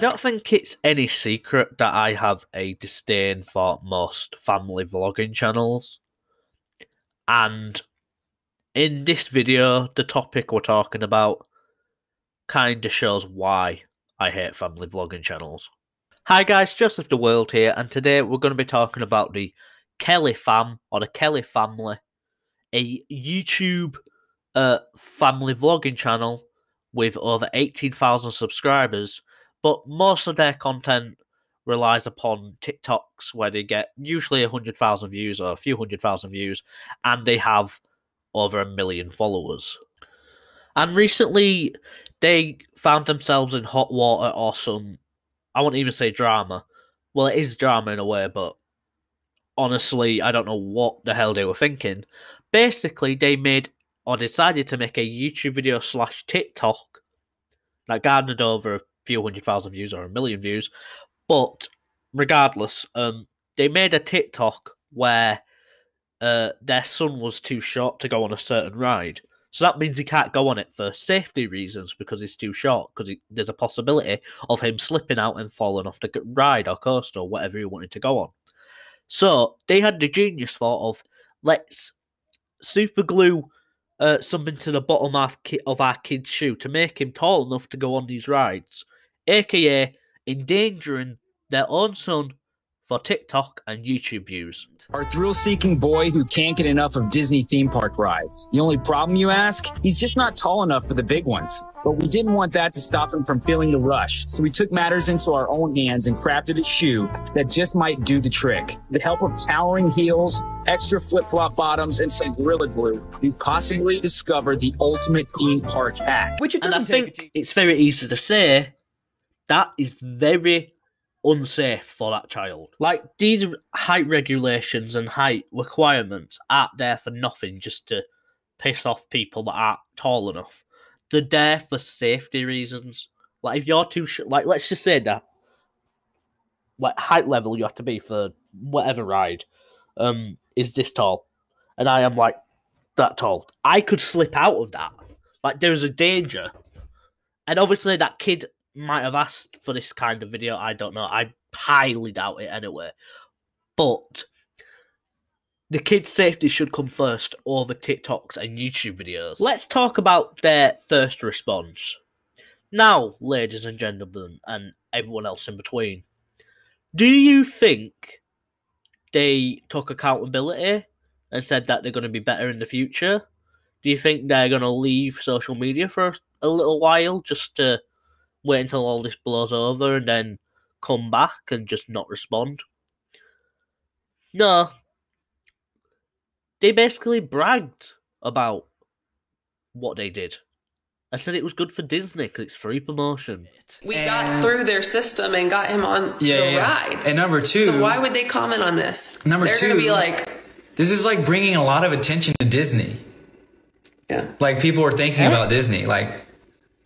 don't think it's any secret that I have a disdain for most family vlogging channels. And in this video, the topic we're talking about kind of shows why I hate family vlogging channels. Hi guys, Joseph the World here, and today we're going to be talking about the Kelly fam, or the Kelly family, a YouTube family vlogging channel with over 18,000 subscribers, but most of their content relies upon TikToks where they get usually 100,000 views or a few 100,000 views, and they have over 1 million followers. And recently, they found themselves in hot water or some, I won't even say drama. Well, it is drama in a way, but honestly, I don't know what the hell they were thinking. Basically, they made or decided to make a YouTube video / TikTok that garnered over a few 100,000 views or 1 million views. But regardless, they made a TikTok where their son was too short to go on a certain ride. So that means he can't go on it for safety reasons because he's too short, because there's a possibility of him slipping out and falling off the ride or coaster or whatever he wanted to go on. So they had the genius thought of, let's super glue something to the bottom of our kid's shoe to make him tall enough to go on these rides, aka endangering their own son for TikTok and YouTube views. Our thrill-seeking boy who can't get enough of Disney theme park rides. The only problem, you ask? He's just not tall enough for the big ones. But we didn't want that to stop him from feeling the rush, so we took matters into our own hands and crafted a shoe that just might do the trick. With the help of towering heels, extra flip-flop bottoms, and some Gorilla Glue, we possibly discovered the ultimate theme park hack. And I think it's very easy to say that is very unsafe for that child. Like, these height regulations and height requirements aren't there for nothing, just to piss off people that aren't tall enough. They're there for safety reasons. Like, if you're too like, let's just say that, like, height level you have to be for whatever ride is this tall, and I am like that tall, I could slip out of that. Like, there's a danger. And obviously that kid might have asked for this kind of video, I don't know, I highly doubt it anyway. But the kid's safety should come first over TikToks and YouTube videos. Let's talk about their first response. Now, ladies and gentlemen, and everyone else in between, do you think they took accountability and said that they're going to be better in the future? Do you think they're going to leave social media for a little while just to wait until all this blows over and then come back and just not respond? No. They basically bragged about what they did. I said it was good for Disney because it's free promotion. We got through their system and got him on the ride. And number two... So why would they comment on this? They're going to be like... This is like bringing a lot of attention to Disney. Yeah. Like, people are thinking about Disney. Like,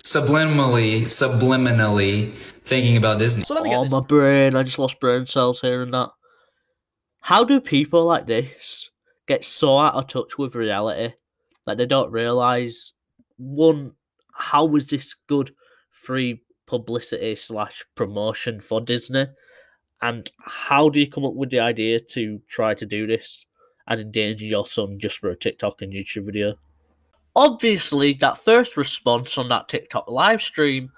subliminally thinking about Disney. So my brain, I just lost brain cells here and that. How do people like this get so out of touch with reality that they don't realise, one, how is this good free publicity / promotion for Disney? And how do you come up with the idea to try to do this and endanger your son just for a TikTok and YouTube video? Obviously, that first response on that TikTok live stream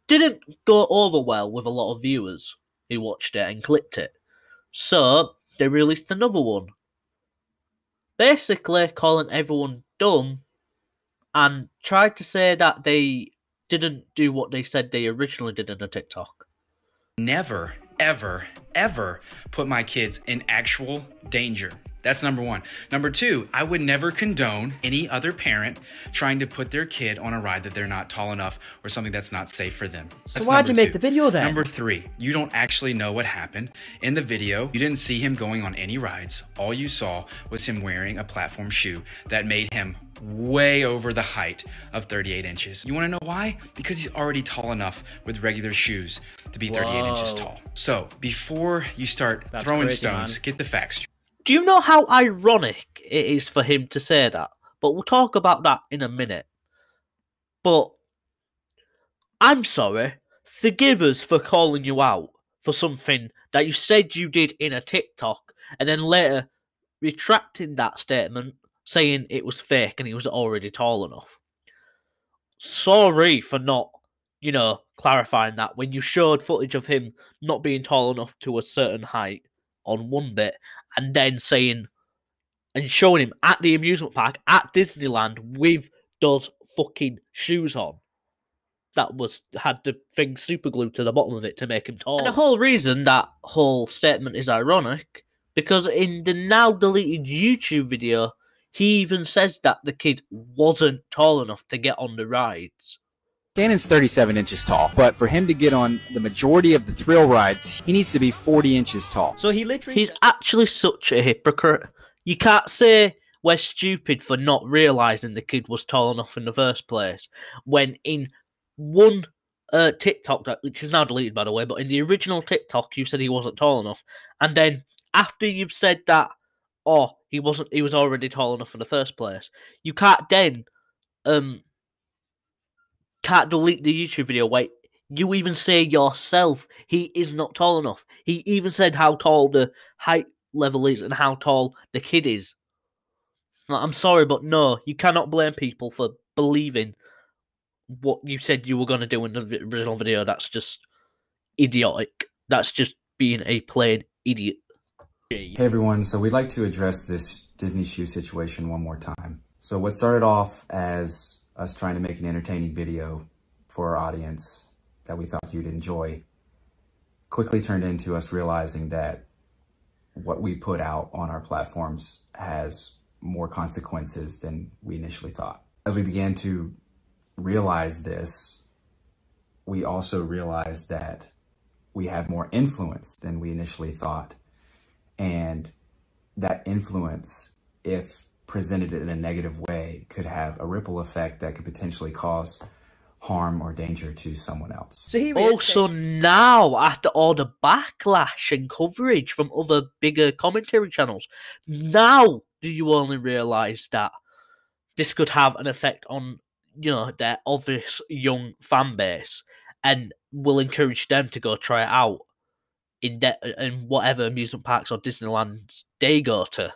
didn't go over well with a lot of viewers who watched it and clicked it. So, they released another one, basically calling everyone dumb, and tried to say that they didn't do what they said they originally did in a TikTok. Never, ever, ever put my kids in actual danger. That's number one. Number two, I would never condone any other parent trying to put their kid on a ride that they're not tall enough or something that's not safe for them. So why'd you make the video then? Number three, you don't actually know what happened. In the video, you didn't see him going on any rides. All you saw was him wearing a platform shoe that made him way over the height of 38 inches. You want to know why? Because he's already tall enough with regular shoes to be 38 inches tall. So before you start throwing stones, get the facts. Do you know how ironic it is for him to say that? But we'll talk about that in a minute. But I'm sorry, forgive us for calling you out for something that you said you did in a TikTok, and then later retracting that statement, saying it was fake and he was already tall enough. Sorry for not, clarifying that when you showed footage of him not being tall enough to a certain height on one bit, and then saying and showing him at the amusement park at Disneyland with those fucking shoes on. That had the thing super glued to the bottom of it to make him tall. And the whole reason that whole statement is ironic, because in the now deleted YouTube video, he even says that the kid wasn't tall enough to get on the rides. Cannon's 37 inches tall, but for him to get on the majority of the thrill rides, he needs to be 40 inches tall. So he's actually such a hypocrite. You can't say we're stupid for not realising the kid was tall enough in the first place, when in one TikTok, which is now deleted by the way, but in the original TikTok you said he wasn't tall enough, and then after you've said that, he was already tall enough in the first place, you can't then can't delete the YouTube video. Wait, you even say yourself he is not tall enough. He even said how tall the height level is and how tall the kid is. I'm sorry, but no, you cannot blame people for believing what you said you were going to do in the original video. That's just idiotic. That's just being a plain idiot. Hey everyone, so we'd like to address this Disney shoe situation one more time. So what started off as us trying to make an entertaining video for our audience that we thought you'd enjoy quickly turned into us realizing that what we put out on our platforms has more consequences than we initially thought. As we began to realize this, we also realized that we have more influence than we initially thought. And that influence, if presented in a negative way, could have a ripple effect that could potentially cause harm or danger to someone else. So now, after all the backlash and coverage from other bigger commentary channels, now do you only realise that this could have an effect on, their obvious young fan base, and will encourage them to go try it out in whatever amusement parks or Disneylands they go to.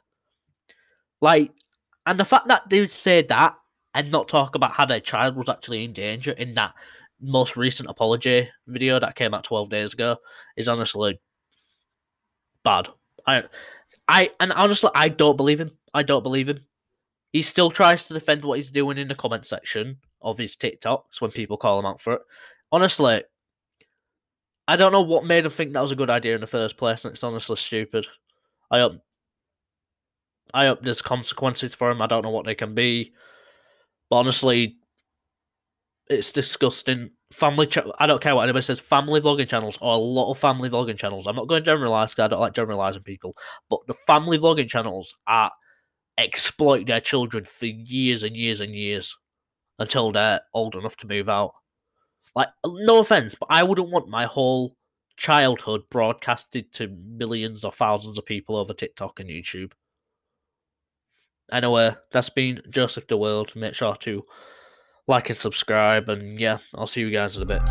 And the fact that they would say that and not talk about how their child was actually in danger in that most recent apology video that came out 12 days ago is honestly bad. And honestly, I don't believe him. I don't believe him. He still tries to defend what he's doing in the comment section of his TikToks when people call him out for it. Honestly, I don't know what made him think that was a good idea in the first place, and it's honestly stupid. I hope there's consequences for him. I don't know what they can be. But honestly, it's disgusting. I don't care what anybody says. Family vlogging channels, or a lot of family vlogging channels. I'm not going to generalise because I don't like generalising people. But the family vlogging channels are exploit their children for years and years and years until they're old enough to move out. No offence, but I wouldn't want my whole childhood broadcasted to millions or thousands of people over TikTok and YouTube. Anyway, that's been Joseph the World. Make sure to like and subscribe, and yeah, I'll see you guys in a bit.